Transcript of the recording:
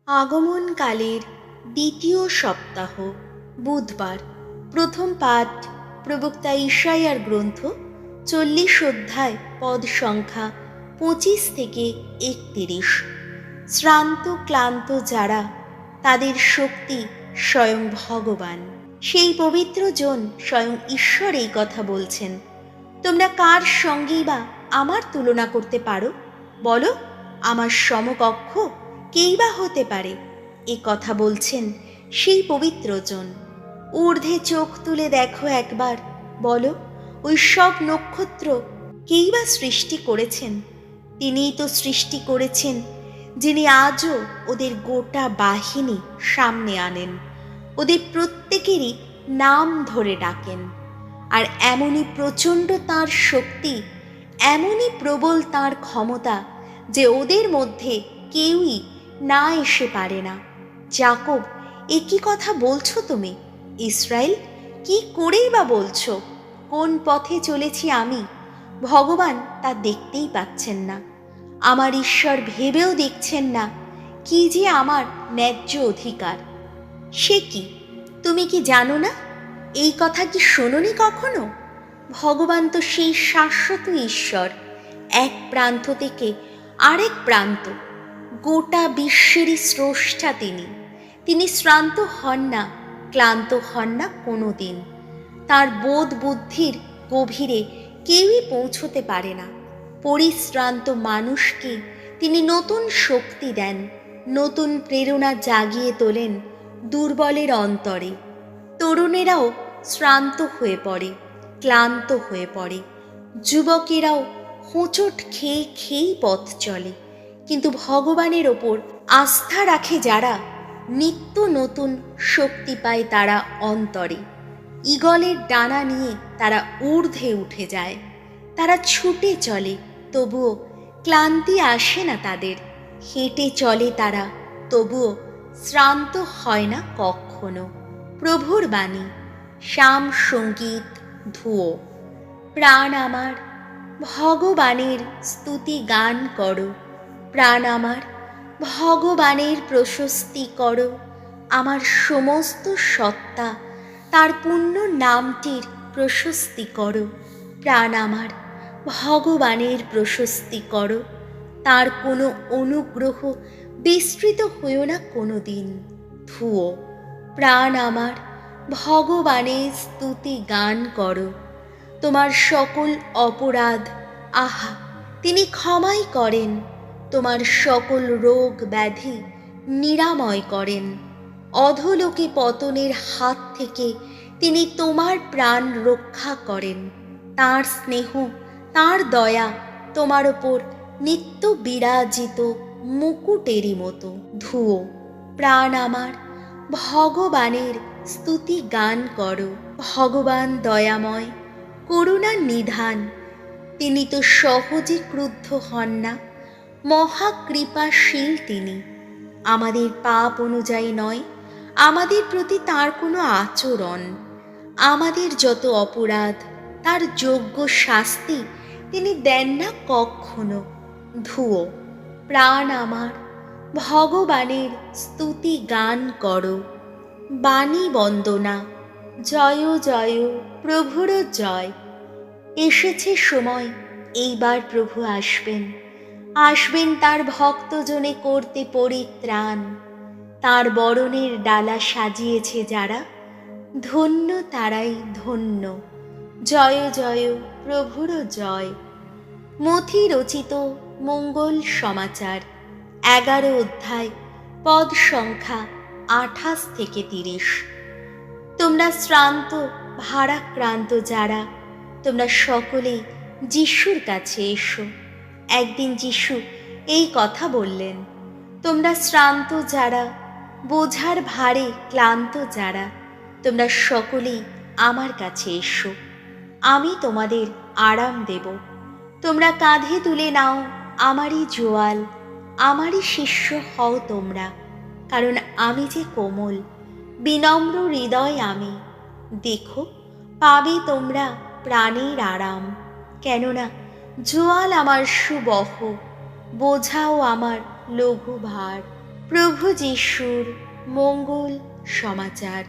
আগমনকালের দ্বিতীয় সপ্তাহ, বুধবার। প্রথম পাঠ প্রবক্তা ইশাইয়ার গ্রন্থ 40 অধ্যায়, পদ সংখ্যা 25 থেকে 31। শ্রান্ত ক্লান্ত যারা, তাদের শক্তি স্বয়ং ভগবান। সেই পবিত্র জন স্বয়ং ঈশ্বর এই কথা বলছেন। তোমরা কার সঙ্গেই বা আমার তুলনা করতে পারো? বলো, আমার সমকক্ষ কেই বা হতে পারে? এ কথা বলছেন সেই পবিত্র জন। ঊর্ধ্বে চোখ তুলে দেখো একবার, বলো, ওই সব নক্ষত্র কেই বা সৃষ্টি করেছেন? তিনিই তো সৃষ্টি করেছেন, যিনি আজও ওদের গোটা বাহিনী সামনে আনেন, ওদের প্রত্যেকেরই নাম ধরে ডাকেন। আর এমনই প্রচণ্ড তাঁর শক্তি, এমনই প্রবল তাঁর ক্ষমতা যে ওদের মধ্যে কেউই না এসে পারে না। যাকব, এ কি কথা বলছো তুমি? ইসরায়েল, কি করেই বা বলছো? কোন পথে চলেছি আমি? ভগবান তা দেখতেই পাচ্ছেন না, আমার ঈশ্বর ভেবেও দেখছেন না কি যে আমার ন্যায্য অধিকার। সে কি, তুমি কি জানো না? এই কথা কি শোনোনি কখনো? ভগবান তো সেই শাশ্বত ঈশ্বর, এক প্রান্ত থেকে আরেক প্রান্ত, গোটা বিশ্বেরই স্রষ্টা। তিনি শ্রান্ত হন না, ক্লান্ত হন না কোনো দিন। তাঁর বোধ বুদ্ধির গভীরে কেউই পৌঁছতে পারে না। পরিশ্রান্ত মানুষকে তিনি নতুন শক্তি দেন, নতুন প্রেরণা জাগিয়ে তোলেন দুর্বলের অন্তরে। তরুণেরাও শ্রান্ত হয়ে পড়ে, ক্লান্ত হয়ে পড়ে। যুবকেরাও হোঁচট খেয়ে খেয়েই পথ চলে। কিন্তু ভগবানের ওপর আস্থা রাখে যারা, নিত্য নতুন শক্তি পায় তারা অন্তরে। ঈগলের ডানা নিয়ে তারা ঊর্ধ্বে উঠে যায়। তারা ছুটে চলে, তবুও ক্লান্তি আসে না তাদের। হেঁটে চলে তারা, তবুও শ্রান্ত হয় না কখনো। প্রভুর বাণী, শ্যাম সঙ্গীত ধুয়ো। প্রাণ আমার, ভগবানের স্তুতি গান করো। প্রাণ আমার, ভগবানের প্রশস্তি করো। আমার সমস্ত সত্তা তার পুণ্য নামটির প্রশস্তি করো। প্রাণ আমার, ভগবানের প্রশস্তি করো। তার কোনো অনুগ্রহ বিস্তৃত হইও না কোনো দিন। ধুয়ো। প্রাণ আমার, ভগবানের স্তুতি গান করো। তোমার সকল অপরাধ, আহা, তিনি ক্ষমাই করেন। তোমার সকল রোগ ব্যাধি নিরাময় করেন। অধোলোকে পতনের হাত থেকে তিনি তোমার প্রাণ রক্ষা করেন। তাঁর স্নেহ, তাঁর দয়া তোমার ওপর নিত্য বিরাজিত মুকুটেরই মতো। ধুয়ো। প্রাণ আমার, ভগবানের স্তুতি গান করো। ভগবান দয়াময়, করুণা নিধান। তিনি তো সহজে ক্রুদ্ধ হন না, মহাকৃপাশীল তিনি। আমাদের পাপ অনুযায়ী নয়, আমাদের প্রতি তার কোনো আচরণ। আমাদের যত অপরাধ, তার যোগ্য শাস্তি তিনি দেন না কখনো। ধুয়ো। প্রাণ আমার, ভগবানের স্তুতি গান করো। বাণী বন্দনা। জয় জয়, প্রভুর জয়। এসেছে সময়, এইবার প্রভু আসবেন। আসবেন তার ভক্তজনে করতে পরিত্রাণ। তার বরণের ডালা সাজিয়েছে যারা, ধন্য তারাই ধন্য। জয় জয়, প্রভুর জয়। মথি রচিত মঙ্গল সমাচার 11 অধ্যায়, পদ সংখ্যা 28 থেকে 30। তোমরা শ্রান্ত ভারাক্রান্ত যারা, তোমরা সকলেই যিশুর কাছে এসো। একদিন যিশু এই কথা বললেন, তোমরা শ্রান্ত যারা, বোঝার ভারে ক্লান্ত যারা, তোমরা সকলেই আমার কাছে এসো, আমি তোমাদের আরাম দেব। তোমরা কাঁধে তুলে নাও আমারই জোয়াল, আমারই শিষ্য হও তোমরা, কারণ আমি যে কোমল, বিনম্র হৃদয় আমি। দেখো, পাবে তোমরা প্রাণের আরাম। কেননা জোয়াল আমার সুবহ, বোঝাও আমার লঘু ভার। প্রভু যিশুর মঙ্গল সমাচার।